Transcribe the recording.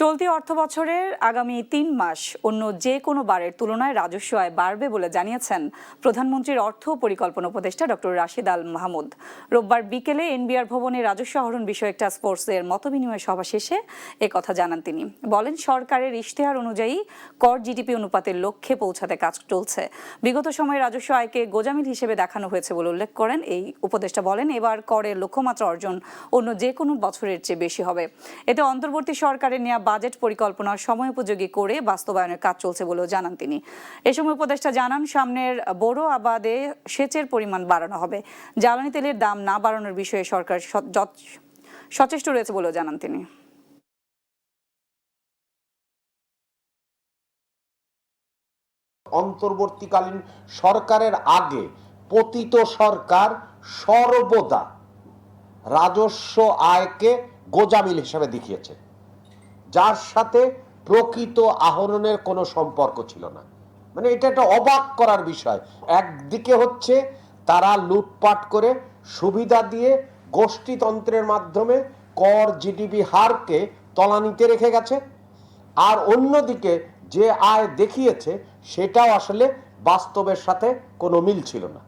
চলতি অর্থবছরের আগামী ৩ মাস অন্য যে কোনো বারের তুলনায় রাজস্ব আয় বাড়বে বলে জানিয়েছেন প্রধানমন্ত্রীর অর্থ পরিকল্পনা উপদেষ্টা ডক্টর রাশিদ আল মাহমুদ। রোববার বিকেলে এনবিআর ভবনে রাজস্ব আহরণ বিষয়ক টাস্ক ফোর্সের মতবিনিময় সভা শেষে একথা জানান তিনি। বলেন, সরকারের ইশতেহার অনুযায়ী কর জিডিপি অনুপাতের লক্ষ্যে পৌঁছাতে কাজ চলছে। বিগত সময়ে রাজস্ব আয়কে গোজামিল হিসেবে দেখানো হয়েছে বলে উল্লেখ করেন এই উপদেষ্টা। বলেন, এবার করের লক্ষ্যমাত্রা অর্জন অন্য যে কোনো বছরের চেয়ে বেশি হবে। এতে অন্তর্বর্তী সরকারের নেওয়া বাজেট পরিকল্পনা সময়োপযোগী করে বাস্তবায়নের কাজ চলছে বলেও জানান তিনি। এ সময় উপদেষ্টা জানান, সামনের বোরো আবাদে সেচের পরিমাণ বাড়ানো হবে। জ্বালানি তেলের দাম না বাড়ানোর বিষয়ে সরকার সচেষ্ট রয়েছে বলেও জানান তিনি। অন্তর্বর্তীকালীন সরকারের আগে পতিত সরকার সর্বদা রাজস্ব আয়কে গোজামিল হিসেবে দেখিয়েছে, যার সাথে প্রকৃত আহরণের কোনো সম্পর্ক ছিল না। মানে এটা একটা অবাক করার বিষয়। একদিকে হচ্ছে তারা লুটপাট করে সুবিধা দিয়ে গোষ্ঠীতন্ত্রের মাধ্যমে কর জিডিপি হারকে তলানিতে রেখে গেছে, আর অন্যদিকে যে আয় দেখিয়েছে সেটাও আসলে বাস্তবের সাথে কোনো মিল ছিল না।